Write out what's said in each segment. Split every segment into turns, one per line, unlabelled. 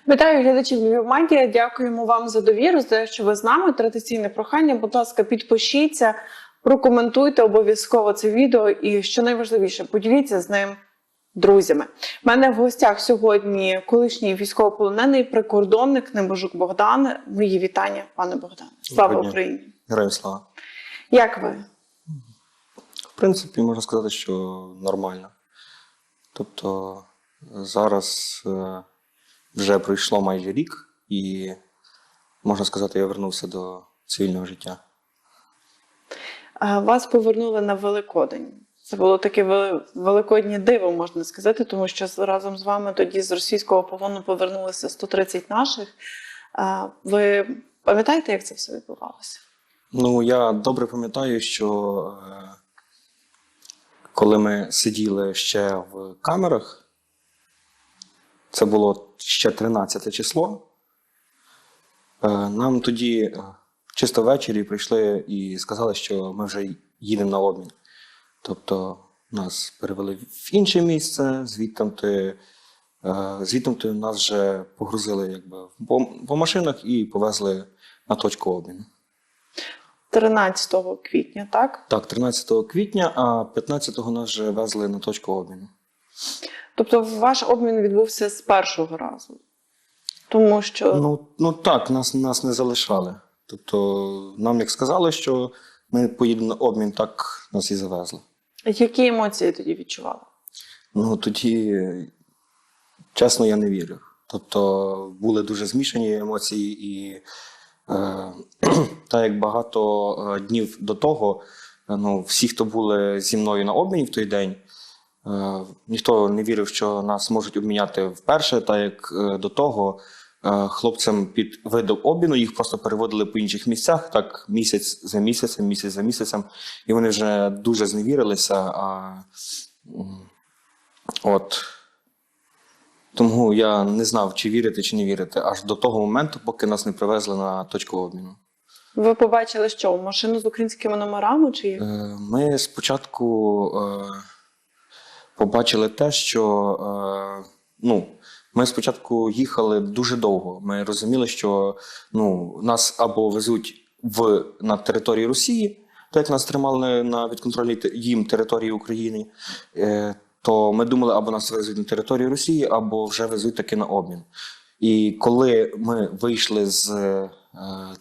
Вітаю глядачів Львівмедіа. Дякуємо вам за довіру, за те, що ви з нами. Традиційне прохання, будь ласка, підпишіться, прокоментуйте обов'язково це відео і, що найважливіше, поділіться з ним друзями. У мене в гостях сьогодні колишній військовополонений прикордонник Небожук Богдан. Мої вітання, пане Богдане. Слава Україні!
Героям слава!
Як ви?
В принципі, можна сказати, що нормально. Тобто зараз вже пройшло майже рік і, можна сказати, я вернувся до цивільного життя.
Вас повернули на Великодень. Це було таке великоднє диво, можна сказати, тому що разом з вами тоді з російського полону повернулися 130 наших. Ви пам'ятаєте, як це все відбувалося?
Ну, я добре пам'ятаю, що коли ми сиділи ще в камерах, це було ще 13 число, нам тоді чисто ввечері прийшли і сказали, що ми вже їдемо на обмін. Тобто нас перевели в інше місце, звідти нас вже погрузили якби по машинах і повезли на точку обміну.
13 квітня, так?
Так, 13 квітня, а 15-го нас вже везли на точку обміну.
Тобто ваш обмін відбувся з першого разу? Тому що...
Ну так, нас не залишали. Тобто нам як сказали, що ми поїдемо на обмін, так нас і завезли.
Які емоції тоді відчували?
Ну тоді, чесно, я не вірив. Тобто були дуже змішані емоції і так як багато днів до того, всі, хто були зі мною на обміні в той день, ніхто не вірив, що нас можуть обміняти вперше, так як до того хлопцям під видом обміну їх просто переводили по інших місцях, так місяць за місяцем, і вони вже дуже зневірилися. Тому я не знав, чи вірити, чи не вірити, аж до того моменту, поки нас не привезли на точку обміну.
Ви побачили що? Машину з українськими номерами? Чи як?
Ми спочатку побачили те, що ми спочатку їхали дуже довго. Ми розуміли, що нас або везуть на території Росії, так як нас тримали на відконтрольній їм території України, то ми думали, або нас везуть на територію Росії, або вже везуть таки на обмін. І коли ми вийшли з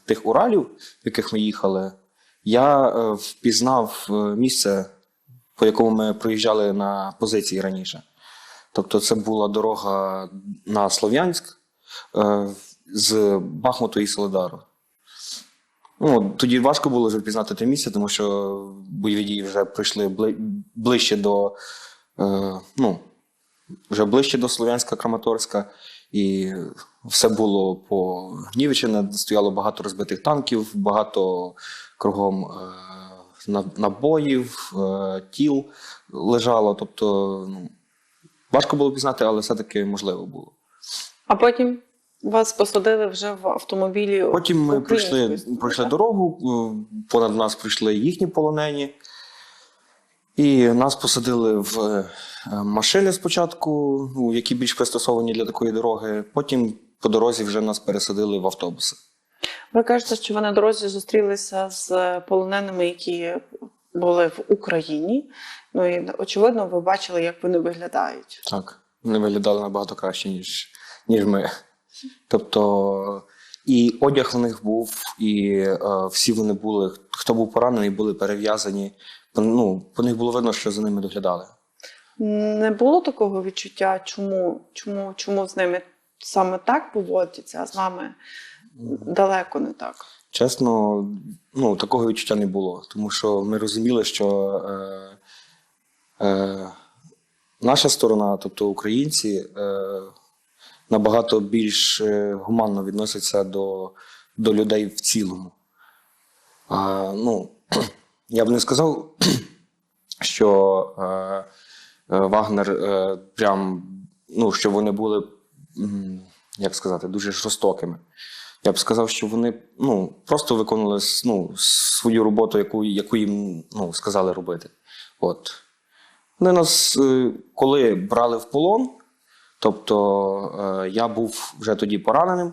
тих Уралів, в яких ми їхали, я впізнав місце, по якому ми проїжджали на позиції раніше. Тобто це була дорога на Слов'янськ з Бахмуту і Солидару. Тоді важко було вже впізнати те місце, тому що бойові дії вже прийшли ближче до Слов'янська, Краматорська. І все було погнівечене, стояло багато розбитих танків, багато кругом набоїв, тіл лежало. Тобто важко було пізнати, але все-таки можливо було.
А потім вас посадили вже в автомобілі?
Потім ми пройшли дорогу, понад нас прийшли їхні полонені. І нас посадили в машини спочатку, які більш пристосовані для такої дороги. Потім по дорозі вже нас пересадили в автобуси.
Ви кажете, що ви на дорозі зустрілися з полоненими, які були в Україні. І, очевидно, ви бачили, як вони виглядають.
Так, вони виглядали набагато краще, ніж ми. Тобто і одяг у них був, і всі вони були, хто був поранений, були перев'язані. По них було видно, що за ними доглядали. Не
було такого відчуття, чому з ними саме так поводяться, а з нами далеко не так?
Чесно, такого відчуття не було. Тому що ми розуміли, що наша сторона, тобто українці, набагато більш гуманно відносяться до людей в цілому. Я б не сказав, що Вагнер що вони були, як сказати, дуже жорстокими. Я б сказав, що вони просто виконували свою роботу, яку їм сказали робити. Вони нас, коли брали в полон, Тобто я був вже тоді пораненим,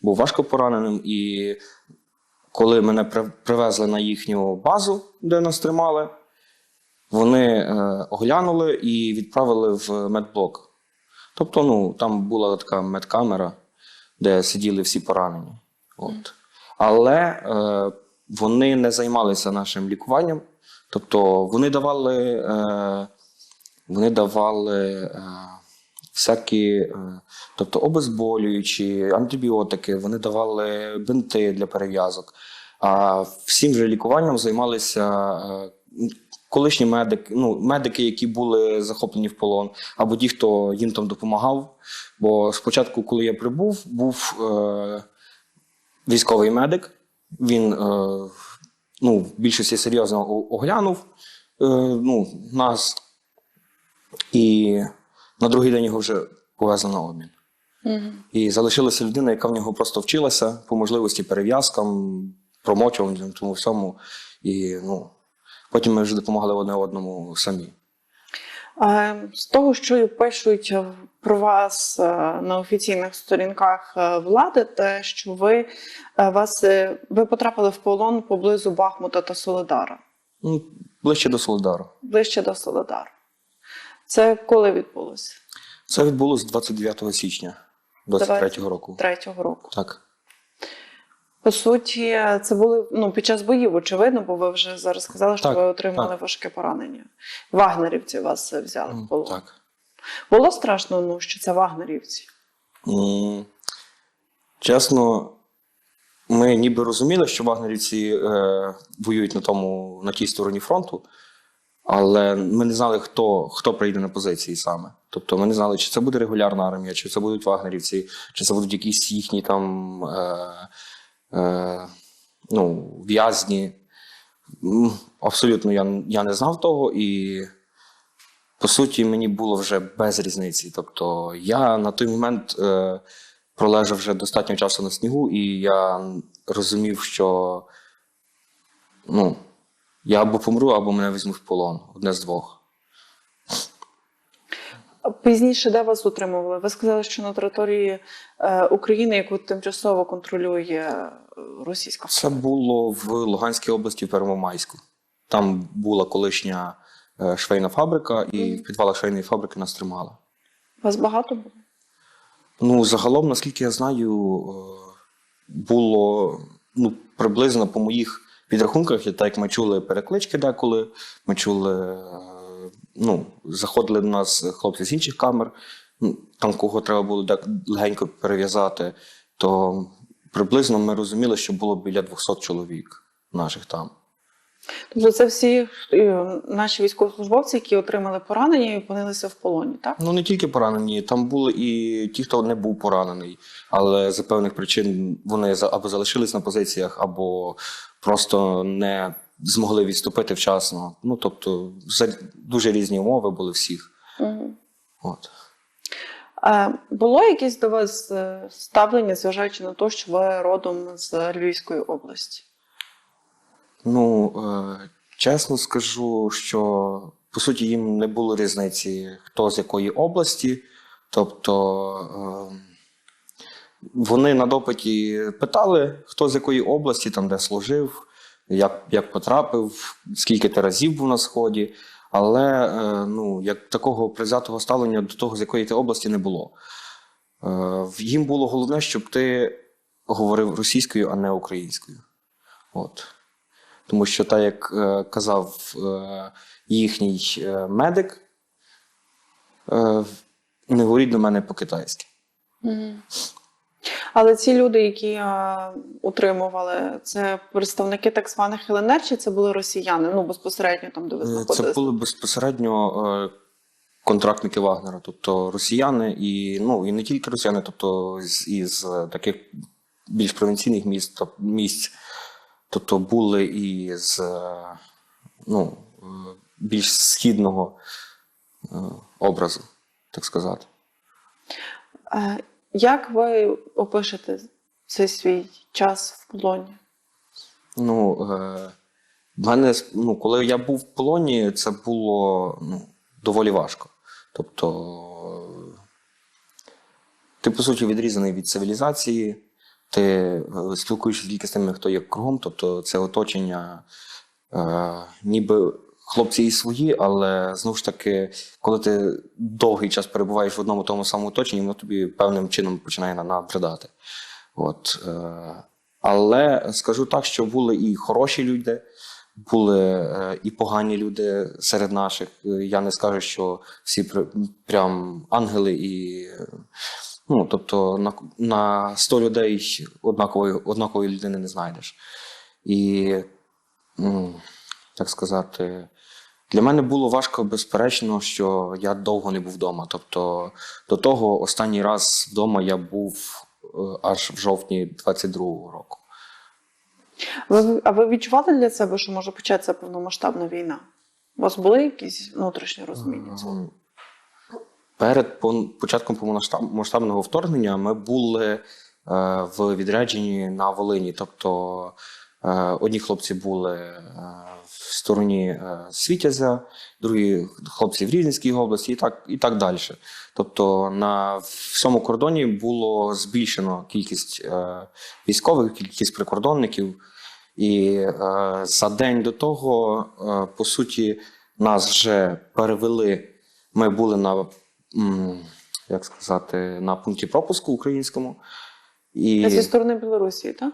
був важко пораненим, і коли мене привезли на їхню базу, де нас тримали, вони оглянули і відправили в медблок. Тобто, там була така медкамера, де сиділи всі поранені. От. Але вони не займалися нашим лікуванням. Тобто вони давали всякі тобто обезболюючі, антибіотики, вони давали бинти для перев'язок. А всім же лікуванням займалися колишні медики, які були захоплені в полон, або ті, хто їм там допомагав. Бо спочатку, коли я прибув, був військовий медик, він в більшості серйозно оглянув нас, і на другий день його вже повезли на обмін. І залишилася людина, яка в нього просто вчилася по можливості перев'язкам, промочуванням, тому всьому. І потім ми вже допомагали одне одному самі.
З того, що пишуть про вас на офіційних сторінках влади, те, що ви потрапили в полон поблизу Бахмута та Солидара.
Ближче до Солидару.
Ближче до Солидару. Це коли відбулося?
Це відбулося 29 січня 23-го року.
23-го року.
Так.
По суті, це були під час боїв, очевидно, бо ви вже зараз сказали, що ви отримали важке поранення. Вагнерівці вас взяли в полон.
Так.
Було страшно, що це вагнерівці?
Чесно, ми ніби розуміли, що вагнерівці воюють на тій стороні фронту, але ми не знали, хто прийде на позиції саме. Тобто ми не знали, чи це буде регулярна армія, чи це будуть вагнерівці, чи це будуть якісь їхні там в'язні. Абсолютно я не знав того, і по суті мені було вже без різниці. Тобто я на той момент пролежав вже достатньо часу на снігу, і я розумів, що я або помру, або мене візьмуть в полон. Одне з двох.
Пізніше де вас утримували? Ви сказали, що на території України, яку тимчасово контролює російська
Це було в Луганській області, в Первомайську. Там була колишня швейна фабрика, і в підвалах швейної фабрики нас тримали.
Вас багато було?
Загалом, наскільки я знаю, було приблизно по моїх підрахунках, так як ми чули переклички деколи, ми чули, заходили до нас хлопці з інших камер, там кого треба було легенько перев'язати, то приблизно ми розуміли, що було біля 200 чоловік наших там.
Тобто це всі наші військовослужбовці, які отримали поранення і опинилися в полоні, так?
Не тільки поранені, там були і ті, хто не був поранений, але за певних причин вони або залишились на позиціях, або просто не змогли відступити вчасно. Тобто дуже різні умови були всіх. От.
Було якесь до вас ставлення, зважаючи на те, що ви родом з Львівської області?
Чесно скажу, що по суті їм не було різниці, хто з якої області. Тобто вони на допиті питали, хто з якої області, там де служив, як потрапив, скільки ти разів був на Сході. Але як такого привзятого ставлення до того, з якої ти області, не було. Їм було головне, щоб ти говорив російською, а не українською. От. Тому що, так як казав їхній медик, не говоріть до мене по-китайськи.
Але ці люди, які утримували, це представники так званих ЛНР, чи це були росіяни? Безпосередньо там, де ви знаходилися?
Це були безпосередньо контрактники Вагнера, тобто росіяни, і не тільки росіяни, тобто із таких більш провінційних місць. Тобто були і з більш східного образу, так сказати.
Як ви опишете цей свій час в полоні?
Коли я був в полоні, це було доволі важко. Тобто ти, по суті, відрізаний від цивілізації, ти спілкуєшся тільки з тими, хто є кругом, тобто це оточення, ніби хлопці і свої, але знову ж таки, коли ти довгий час перебуваєш в одному тому самому оточенні, воно тобі певним чином починає набридати. От. Але скажу так, що були і хороші люди, були і погані люди серед наших. Я не скажу, що всі прям ангели і. Ну, тобто на 100 людей однакової людини не знайдеш. І, так сказати, для мене було важко, безперечно, що я довго не був вдома. Тобто до того останній раз вдома я був аж в жовтні 22-го року.
А ви відчували для себе, що може початися повномасштабна війна? У вас були якісь внутрішні розуміння цього?
Перед початком повномасштабного вторгнення ми були в відрядженні на Волині. Тобто одні хлопці були в стороні Світязя, другі хлопці в Рівненській області і так далі. Тобто на всьому кордоні було збільшено кількість військових, кількість прикордонників. І за день до того, по суті, нас вже перевели. Ми були на, як сказати, на пункті пропуску українському. І...
Зі сторони Білорусі, так?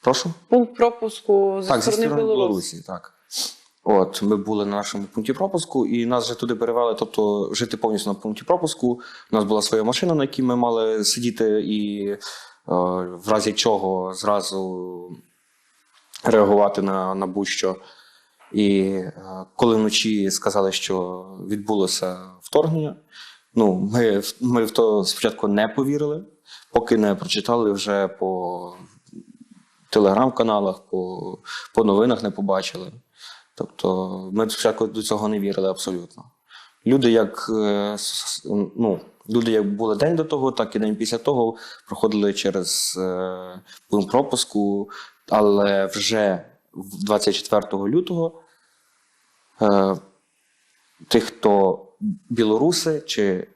Прошу?
Пункт пропуску
зі сторони Білорусі. Так. От, ми були на нашому пункті пропуску, і нас вже туди перевели, тобто жити повністю на пункті пропуску. У нас була своя машина, на якій ми мали сидіти, і в разі чого зразу реагувати на будь-що. І коли вночі сказали, що відбулося вторгнення, ну, ми в то спочатку не повірили, поки не прочитали вже по телеграм-каналах, по новинах не побачили. Тобто ми спочатку до цього не вірили абсолютно. Люди як були день до того, так і день після того проходили через пункт пропуску, але вже 24 лютого тих, хто білоруси чи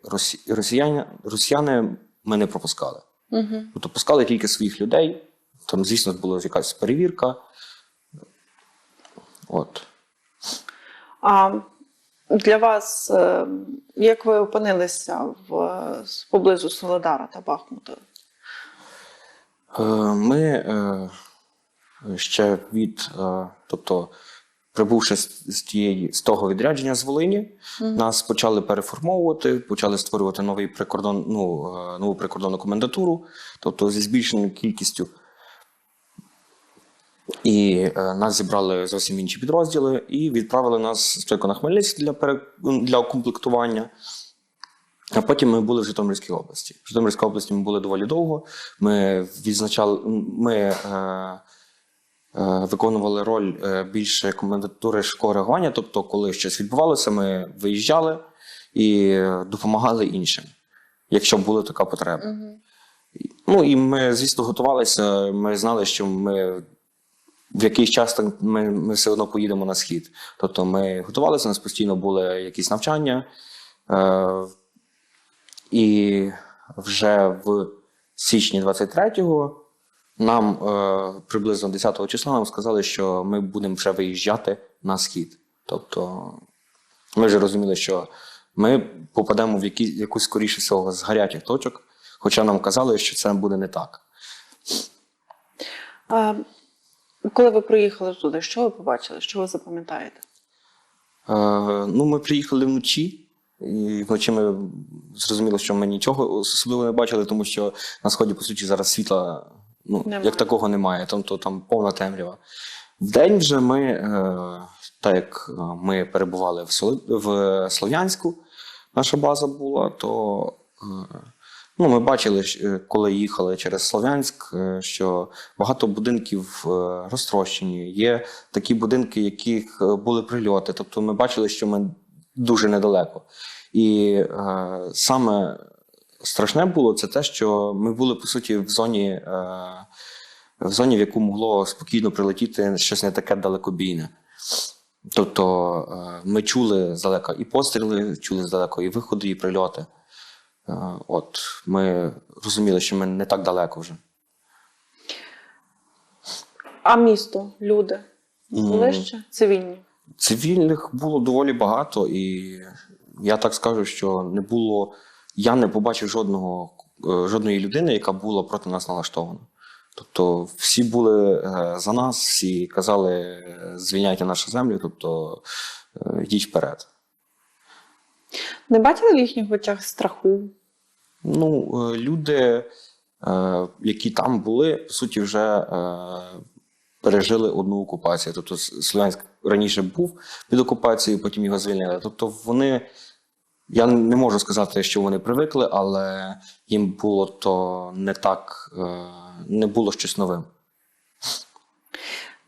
росіяни, ми не пропускали.
Угу.
Тобто пускали тільки своїх людей, там, звісно, була якась перевірка. От.
А для вас, як ви опинилися поблизу Солидара та Бахмута?
Ми ще тобто, прибувши з того відрядження з Волині, нас почали переформовувати, почали створювати нову прикордонну комендатуру, тобто зі збільшеною кількістю. І нас зібрали зовсім інші підрозділи і відправили нас спочатку на Хмельницьк для укомплектування. А потім ми були в Житомирській області. В Житомирській області ми були доволі довго. Ми виконували роль більше комендатури швидкого реагування, тобто коли щось відбувалося, ми виїжджали і допомагали іншим, якщо була така потреба. Ну і ми, звісно, готувалися, ми знали, що ми в якийсь час ми все одно поїдемо на схід. Тобто ми готувалися, у нас постійно були якісь навчання. І вже в січні 23-го нам приблизно 10-го числа нам сказали, що ми будемо вже виїжджати на схід. Тобто ми вже розуміли, що ми попадемо в якусь, скоріше всього, з гарячих точок, хоча нам казали, що це буде не так.
Коли ви приїхали туди, що ви побачили, що ви запам'ятаєте?
Ми приїхали вночі. І вночі ми зрозуміли, що ми нічого особливо не бачили, тому що на сході, по суті, зараз світла як такого немає, тобто там повна темрява. Вдень вже так як ми перебували в Слов'янську, наша база була, то ми бачили, коли їхали через Слов'янськ, що багато будинків розтрощені. Є такі будинки, яких були прильоти, тобто ми бачили, що ми дуже недалеко. І саме страшне було це те, що ми були, по суті, в зоні, в яку могло спокійно прилетіти щось не таке далекобійне. Тобто ми чули здалека і постріли, чули здалека і виходи, і прильоти. От, ми розуміли, що ми не так далеко вже.
А місто, люди були ще цивільні?
Цивільних було доволі багато, і я так скажу, що не було, я не побачив жодної людини, яка була проти нас налаштована. Тобто всі були за нас, всі казали, звільняйте нашу землю, тобто йдіть вперед.
Не бачили в їхніх очах страху?
Ну, люди, які там були, по суті, вже пережили одну окупацію. Тобто Слов'янськ раніше був під окупацією, потім його звільнили. Тобто вони, я не можу сказати, що вони привикли, але їм було то не так, не було щось новим.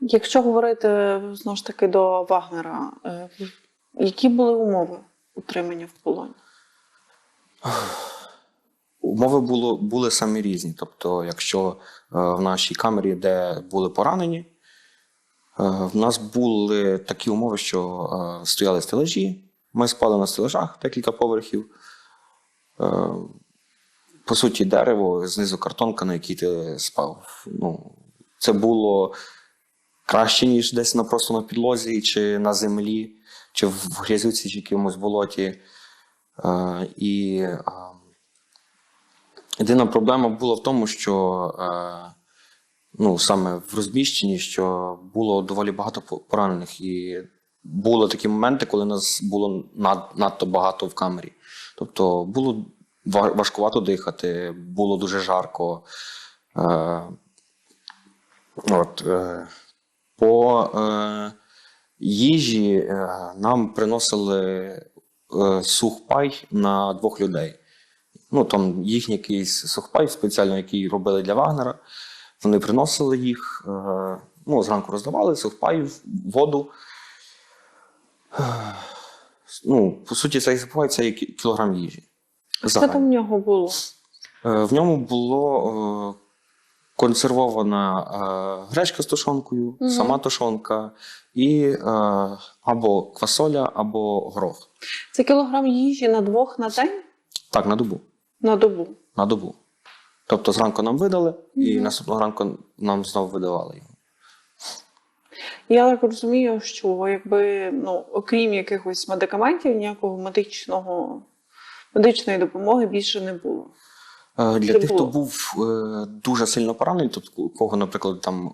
Якщо говорити, знову ж таки, до Вагнера, які були умови утримання в полоні?
Умови були самі різні. Тобто, якщо в нашій камері, де були поранені, в нас були такі умови, що стояли стелажі, ми спали на стелажах декілька поверхів. По суті, дерево, знизу картонка, на якій ти спав. Ну, це було краще, ніж десь просто на підлозі, чи на землі, чи в грязюці, чи якомусь болоті. Єдина проблема була в тому, що ну, саме в розміщенні, що було доволі багато поранених. І були такі моменти, коли нас було надто багато в камері. Тобто було важкувато дихати, було дуже жарко. По їжі нам приносили сухпай на 2 людей. Ну, там їхній якийсь сухпай спеціально, який робили для Вагнера. Вони приносили їх, ну, зранку роздавали сухпай, воду. Ну, по суті, цей сухпай – це кілограм їжі.
Що там в нього було?
В ньому було консервована гречка з тушонкою, сама тушонка і або квасоля, або горох.
Це кілограм їжі на 2 на день?
Так, на добу.
На добу?
На добу. Тобто зранку нам видали, і наступного ранку нам знову видавали його.
Я так розумію, що якби, ну, окрім якихось медикаментів, ніякого медичної допомоги більше не було.
Для тих, хто був дуже сильно поранений, тобто у кого, наприклад, там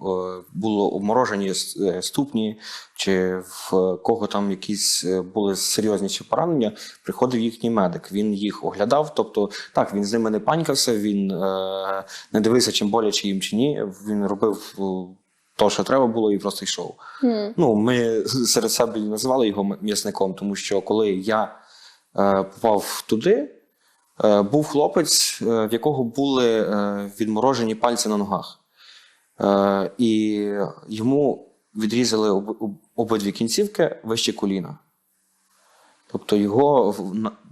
було обморожені ступні, чи в кого там якісь були серйозніші поранення, приходив їхній медик. Він їх оглядав, тобто так, він з ними не панькався, він не дивився, чим боляче їм чи ні, він робив то, що треба було, і просто йшов. Ну, ми серед себе називали його м'ясником, тому що коли я попав туди, був хлопець, в якого були відморожені пальці на ногах. І йому відрізали обидві кінцівки вище коліна. Тобто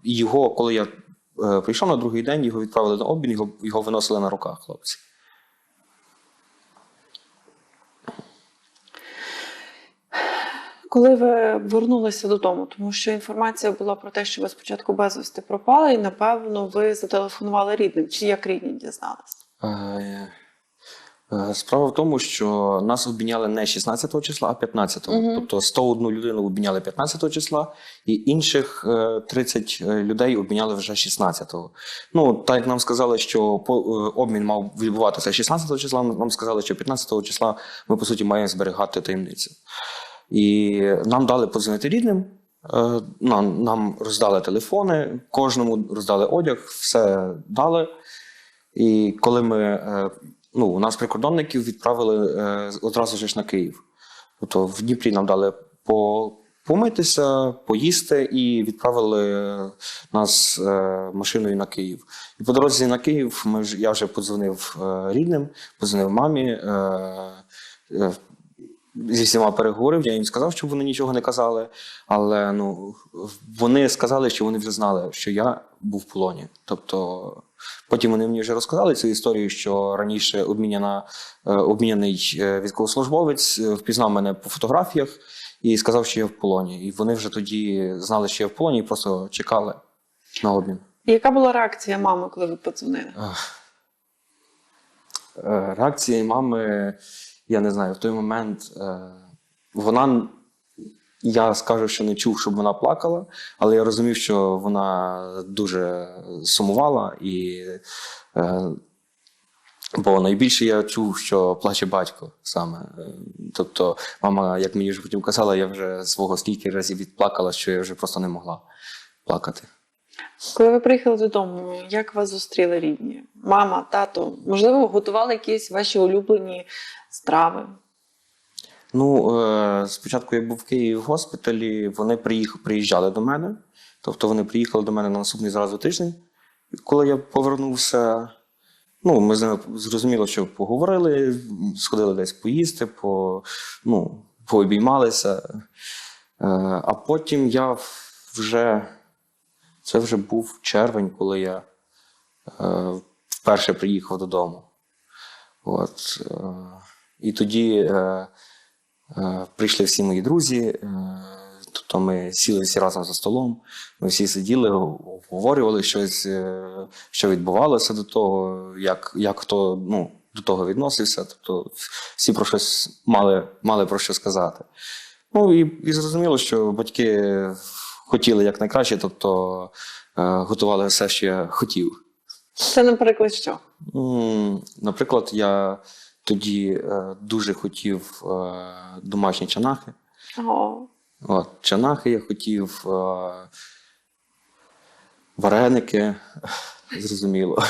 його, коли я прийшов на другий день, його відправили на обмін, його виносили на руках хлопці.
Коли ви вернулися додому, тому що інформація була про те, що ви спочатку безвісти пропали, і, напевно, ви зателефонували рідним. Чи як рідні дізналися?
Справа в тому, що нас обміняли не 16 числа, а 15-го. Тобто 101 людину обміняли 15 числа, і інших 30 людей обміняли вже 16-го. Ну, так як нам сказали, що обмін мав відбуватися 16 числа, нам сказали, що 15 числа ми, по суті, маємо зберігати таємницю. І нам дали подзвонити рідним, нам роздали телефони, кожному роздали одяг, все дали. І коли у нас прикордонників відправили одразу ж на Київ. Тобто в Дніпрі нам дали помитися, поїсти і відправили нас машиною на Київ. І по дорозі на Київ я вже подзвонив рідним, подзвонив мамі, зі всіма переговорив, я їм сказав, щоб вони нічого не казали, але вони сказали, що вони вже знали, що я був в полоні. Тобто потім вони мені вже розказали цю історію, що раніше обміняний військовослужбовець впізнав мене по фотографіях і сказав, що я в полоні. І вони вже тоді знали, що я в полоні, і просто чекали на обмін.
І яка була реакція мами, коли ви подзвонили?
Реакція мами, я не знаю, в той момент вона, я скажу, що не чув, щоб вона плакала, але я розумів, що вона дуже сумувала, бо найбільше я чув, що плаче батько саме. Тобто мама, як мені вже потім казала, я вже свого скільки разів відплакала, що я вже просто не могла плакати.
Коли ви приїхали додому, як вас зустріли рідні? Мама, тато? Можливо, готували якісь ваші улюблені страви?
Ну, спочатку я був в Києві в госпіталі, вони приїжджали до мене. Тобто вони приїхали до мене на наступний зразу тиждень. Коли я повернувся, ну, ми з ними зрозуміло, що поговорили, сходили десь поїсти, пообіймалися. А потім це вже був червень, коли я вперше приїхав додому. От. І тоді прийшли всі мої друзі, тобто ми сіли всі разом за столом, ми всі сиділи, обговорювали щось, що відбувалося до того, як хто до того відносився, тобто всі про щось мали про що сказати. Ну і зрозуміло, що батьки хотіли якнайкраще, тобто готували все, що я хотів.
Це, наприклад, що?
Наприклад, я тоді дуже хотів домашні чанахи.
О.
От, чанахи я хотів, вареники, зрозуміло.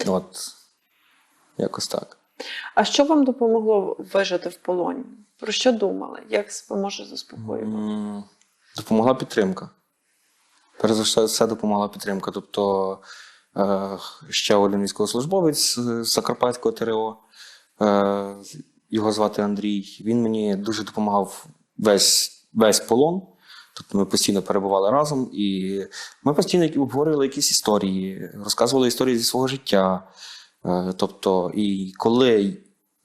От, якось так.
А що вам допомогло вижити в полоні? Про що думали? Як себе може заспокоювати?
Допомогла підтримка. Перш за все допомогла підтримка. Тобто ще один військовослужбовець з Закарпатського ТРО, його звати Андрій, він мені дуже допомагав весь полон. Тобто ми постійно перебували разом і ми постійно обговорювали якісь історії, розказували історії зі свого життя. Тобто, і коли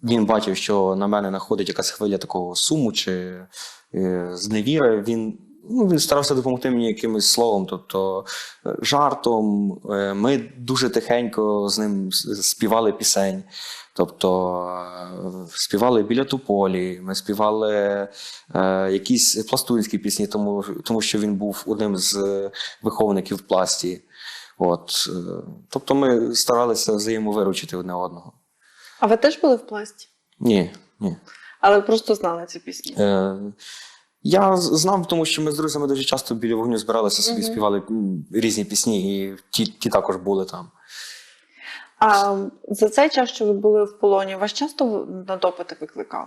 він бачив, що на мене находить якась хвиля такого суму чи зневіри, він старався допомогти мені якимось словом, тобто жартом. Ми дуже тихенько з ним співали пісень. Тобто співали «Біля тополі», ми співали якісь пластунські пісні, тому що він був одним з виховників в пласті. От. Тобто ми старалися взаємовиручити одне одного.
А ви теж були в пласті?
Ні.
Але просто знали ці пісні?
Я знав, тому що ми з друзями дуже часто біля вогню збиралися, собі співали різні пісні, і ті також були там.
А за цей час, що ви були в полоні, вас часто на допити викликали?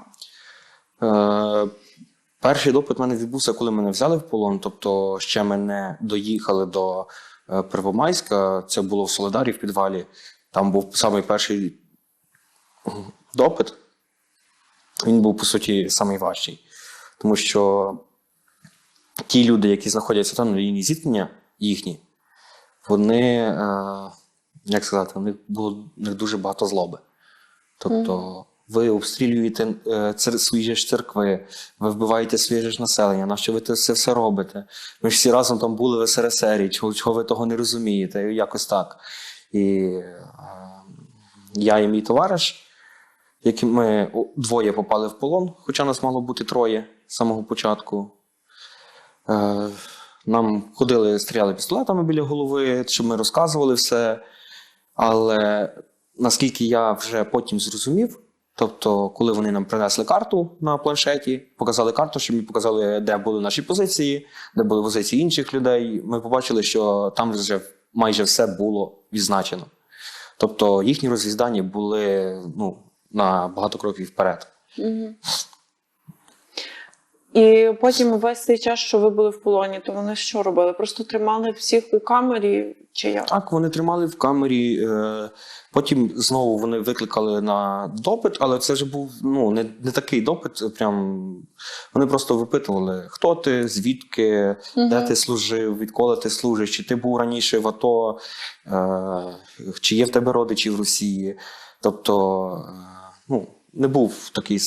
Перший допит в мене відбувся, коли мене взяли в полон. Тобто ще ми не доїхали до Первомайська, це було в Солидарі в підвалі. Там був самий перший допит. Він був, по суті, самий важчий. Тому що ті люди, які знаходяться там на лінії зіткнення їхні, вони, як сказати, у них дуже багато злоби. Тобто ви обстрілюєте свої ж церкви, ви вбиваєте своє ж населення, на що ви це все робите? Ми ж всі разом там були в СРСРі, чого ви того не розумієте, якось так. І я і мій товариш, ми двоє попали в полон, хоча нас мало бути троє з самого початку. Нам ходили, стріляли пістолетами біля голови, щоб ми розказували все. Але наскільки я вже потім зрозумів, тобто коли вони нам принесли карту на планшеті, показали карту, щоб ми показали, де були наші позиції, де були позиції інших людей, ми побачили, що там вже майже все було відзначено. Тобто їхні розвіддані були на багато кроків вперед.
І потім весь цей час, що ви були в полоні, то вони що робили? Просто тримали всіх у камері чи як?
Так, вони тримали в камері. Потім знову вони викликали на допит, але це вже був не такий допит. Прям вони просто випитували, хто ти, звідки, де ти служив, відколи ти служиш, чи ти був раніше в АТО, чи є в тебе родичі в Росії. Тобто, не був такий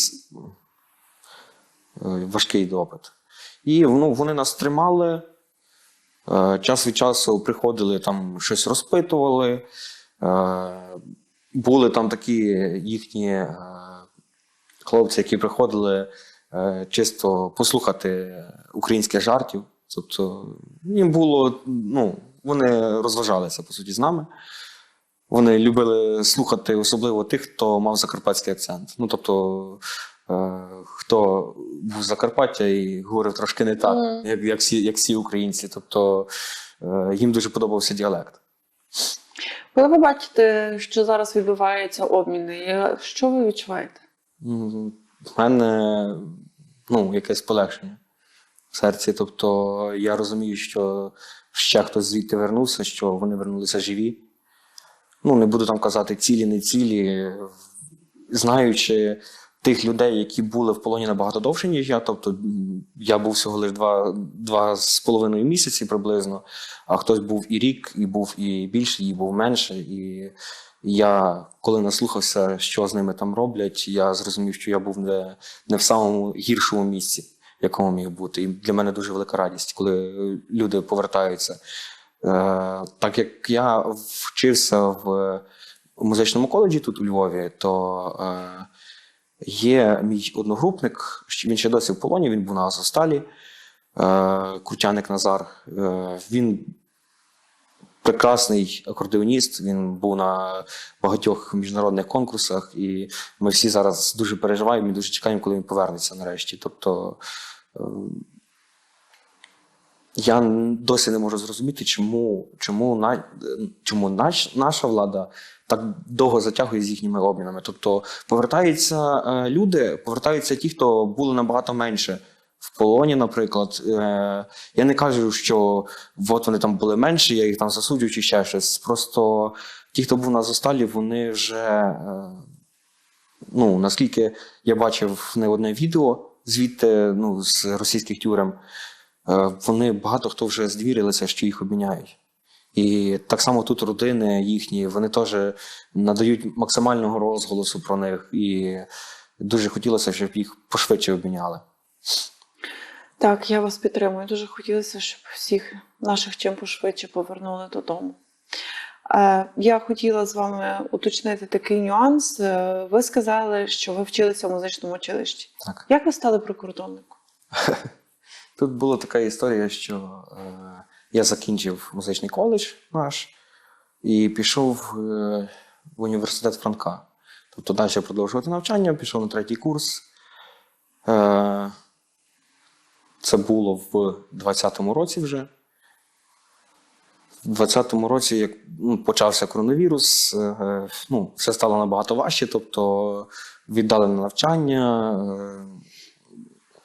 важкий допит. І вони нас тримали. Час від часу приходили, там щось розпитували. Були там такі їхні хлопці, які приходили чисто послухати українських жартів. Тобто їм було, ну, вони розважалися, по суті, з нами. Вони любили слухати особливо тих, хто мав закарпатський акцент. Ну, тобто, хто був з Закарпаття і говорив трошки не так, як всі українці. Тобто, їм дуже подобався діалект.
Коли ви бачите, що зараз відбуваються обміни, що ви відчуваєте?
В мене, ну, якесь полегшення в серці. Тобто, я розумію, що ще хтось звідти вернувся, що вони вернулися живі. Ну, не буду там казати цілі, не цілі, знаючи тих людей, які були в полоні набагато довше, ніж я. Тобто, я був всього лише 2,5 місяці приблизно, а хтось був і рік, і був і більше, і був менше. І я, коли наслухався, що з ними там роблять, я зрозумів, що я був не в самому гіршому місці, якому міг бути. І для мене дуже велика радість, коли люди повертаються. Так як я вчився в музичному коледжі тут у Львові, то є мій одногрупник, він ще досі в полоні, він був на Азовсталі, Крутяник Назар. Він прекрасний акордеоніст, він був на багатьох міжнародних конкурсах, і ми всі зараз дуже переживаємо і дуже чекаємо, коли він повернеться нарешті. Тобто я досі не можу зрозуміти, чому наша влада так довго затягує з їхніми обмінами. Тобто повертаються люди, повертаються ті, хто були набагато менше в полоні, наприклад. Я не кажу, що от вони там були менші, я їх там засуджую чи ще щось. Просто ті, хто був на Азовсталі, вони вже, ну, наскільки я бачив не одне відео звідти, ну, з російських тюрем, вони багато хто вже здвірилися, що їх обміняють. І так само тут родини їхні, вони теж надають максимального розголосу про них. І дуже хотілося, щоб їх пошвидше обміняли.
Так, я вас підтримую. Дуже хотілося, щоб всіх наших чим пошвидше повернули додому. Я хотіла з вами уточнити такий нюанс. Ви сказали, що ви вчилися в музичному училищі.
Так.
Як ви стали прикордонником?
Тут була така історія, що я закінчив музичний коледж наш і пішов в університет Франка. Тобто далі продовжувати навчання, пішов на 3-й курс. Це було в 20-му році вже. В 20-му році, як почався коронавірус, все стало набагато важче, тобто віддали на навчання.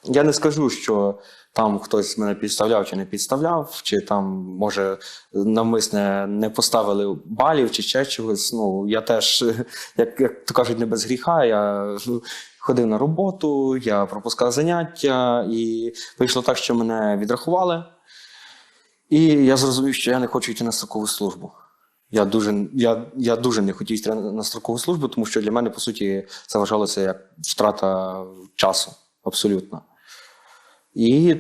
Я не скажу, що там хтось мене підставляв чи не підставляв, чи там, може, навмисне не поставили балів, чи ще чогось. Ну, я теж, як то кажуть, не без гріха. Я ходив на роботу, я пропускав заняття, і вийшло так, що мене відрахували. І я зрозумів, що я не хочу йти на строкову службу. Я дуже не хотів йти на строкову службу, тому що для мене, по суті, це вважалося як втрата часу. Абсолютно. І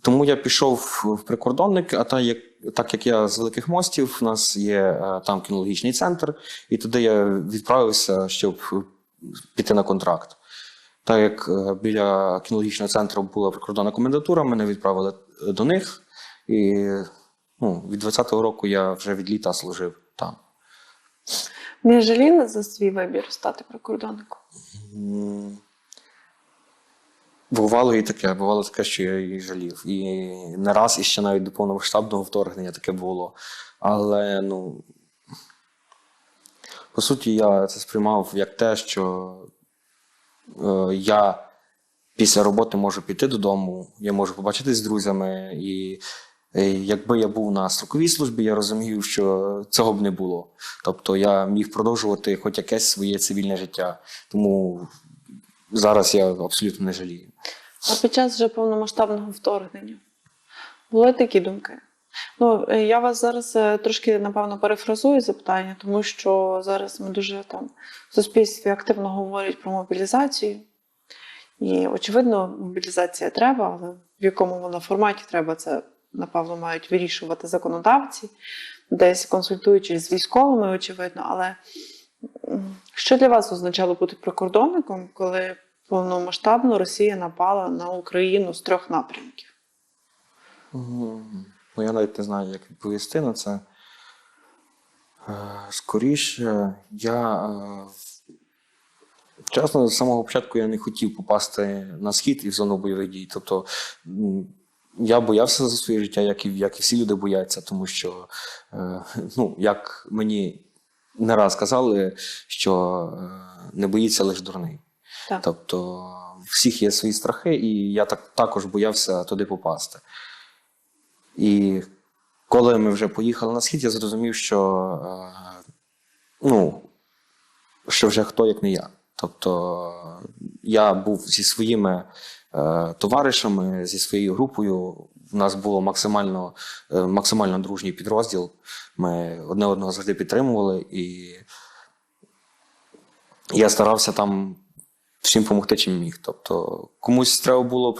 тому я пішов в прикордонник, а так як я з Великих Мостів, у нас є там кінологічний центр, і туди я відправився, щоб піти на контракт. Так як біля кінологічного центру була прикордонна комендатура, мене відправили до них, і від 20-го року я вже від літа служив там.
Не жаліли за свій вибір стати прикордонником?
Бувало таке, що я її жалів. І не раз, і ще навіть до повномасштабного вторгнення таке було. Але, по суті, я це сприймав як те, що я після роботи можу піти додому, я можу побачитись з друзями. І якби я був на строковій службі, я розумів, що цього б не було. Тобто я міг продовжувати хоч якесь своє цивільне життя. Тому зараз я абсолютно не жалію.
А під час вже повномасштабного вторгнення були такі думки? Я вас зараз трошки, напевно, перефразую запитання, тому що зараз ми дуже в суспільстві активно говорять про мобілізацію. І, очевидно, мобілізація треба, але в якому вона форматі треба, це напевно, мають вирішувати законодавці, десь консультуючись з військовими, очевидно. Але що для вас означало бути прикордонником, коли повномасштабно Росія напала на Україну з 3 напрямків?
Ну, я навіть не знаю, як відповісти на це. Скоріше, чесно, з самого початку я не хотів попасти на схід і в зону бойових дій. Тобто я боявся за своє життя, як і всі люди бояться, тому що, як мені не раз казали, що не боїться лише дурний.
Так.
Тобто в всіх є свої страхи, і я також боявся туди попасти. І коли ми вже поїхали на схід, я зрозумів, що вже хто, як не я. Тобто я був зі своїми товаришами, зі своєю групою. У нас було максимально дружній підрозділ. Ми одне одного завжди підтримували. І я старався там всім допомогти, чим міг. Тобто комусь треба було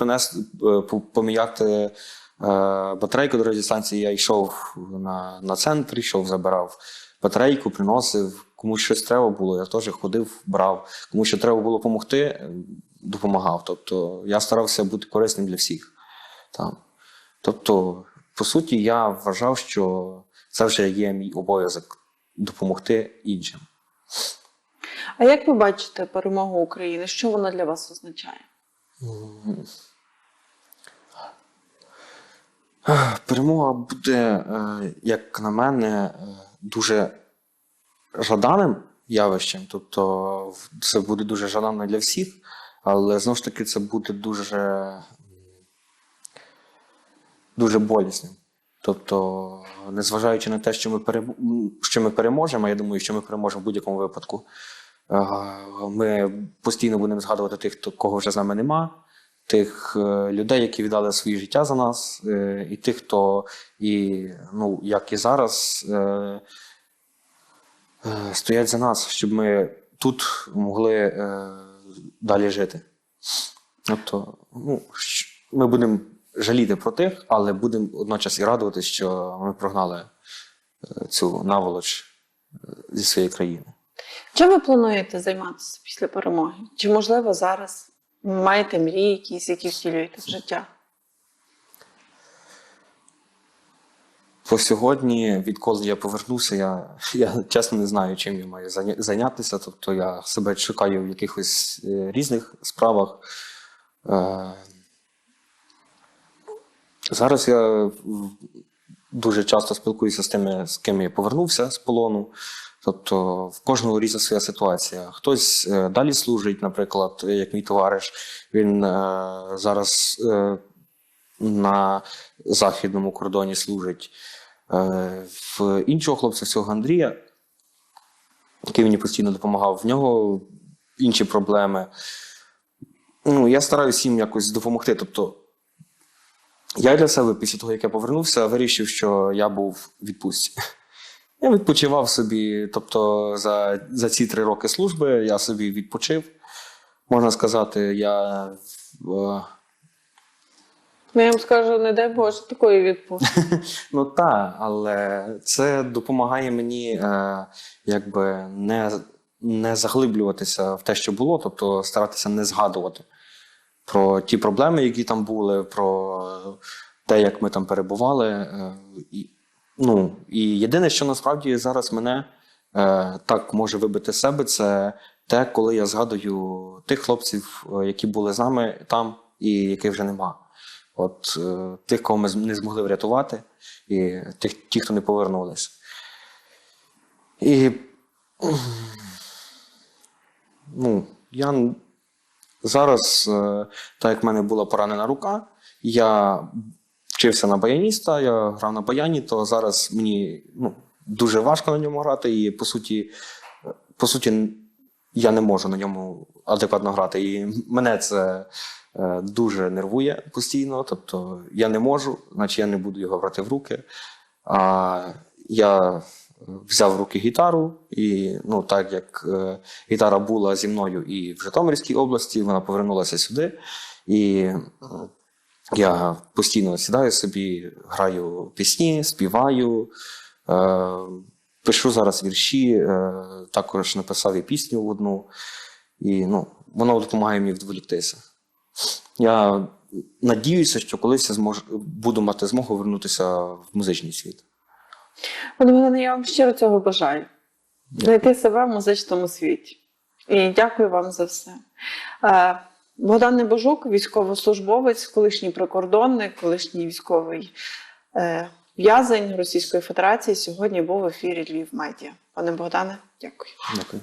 поміняти батарейку до радіостанції, я йшов на центр, забирав батарейку, приносив. Комусь щось треба було, я теж ходив, брав. Комусь що треба було допомогти, допомагав. Тобто я старався бути корисним для всіх. Там. Тобто, по суті, я вважав, що це вже є мій обов'язок допомогти іншим.
А як ви бачите перемогу України? Що вона для вас означає?
Перемога буде, як на мене, дуже жаданим явищем. Тобто це буде дуже жадано для всіх, але знову ж таки це буде дуже болісним. Тобто, незважаючи на те, що ми переможемо, я думаю, що ми переможемо в будь-якому випадку, ми постійно будемо згадувати тих, кого вже з нами нема, тих людей, які віддали своє життя за нас, і тих, хто, як і зараз, стоять за нас, щоб ми тут могли далі жити. Тобто, ми будемо жаліти про тих, але будемо водночас і радуватися, що ми прогнали цю наволоч зі своєї країни.
Чим ви плануєте займатися після перемоги? Чи, можливо, зараз маєте мрії якісь, які втілюєте в життя?
По сьогодні, відколи я повернувся, я чесно не знаю, чим я маю зайнятися. Тобто я себе шукаю в якихось різних справах. Зараз я дуже часто спілкуюся з тими, з ким я повернувся з полону. Тобто в кожного різна своя ситуація. Хтось далі служить, наприклад, як мій товариш, він зараз на західному кордоні служить. В іншого хлопця, цього Андрія, який мені постійно допомагав, в нього інші проблеми. Я стараюся їм якось допомогти. Тобто я для себе, після того, як я повернувся, вирішив, що я був в відпустці. Я відпочивав собі, тобто за ці 3 роки служби я собі відпочив. Можна сказати, я
Я вам скажу, не дай Боже, такої відпустки.
Так, але це допомагає мені не заглиблюватися в те, що було, тобто старатися не згадувати про ті проблеми, які там були, про те, як ми там перебували. І єдине, що насправді зараз мене так може вибити з себе, це те, коли я згадую тих хлопців, які були з нами там і яких вже нема. От тих, кого ми не змогли врятувати, і ті, хто не повернулися. І я зараз, так як в мене була поранена рука, я вчився на баяніста, я грав на баяні, то зараз мені дуже важко на ньому грати, і по суті я не можу на ньому адекватно грати. І мене це дуже нервує постійно, тобто я не можу, значить я не буду його брати в руки. А я взяв в руки гітару, і так як гітара була зі мною і в Житомирській області, вона повернулася сюди. І Я постійно сідаю собі, граю пісні, співаю, пишу зараз вірші, також написав і пісню одну. І ну, воно допомагає мені відволіктися. Я надіюся, що колись я буду мати змогу вернутися в музичний світ.
Пане Богдане, я вам щиро цього бажаю. Знайти себе в музичному світі. І дякую вам за все. Богдан Небожук, військовослужбовець, колишній прикордонник, колишній військовий в'язень Російської Федерації, сьогодні був в ефірі Львів Медіа. Пане Богдане, дякую.
Дякую.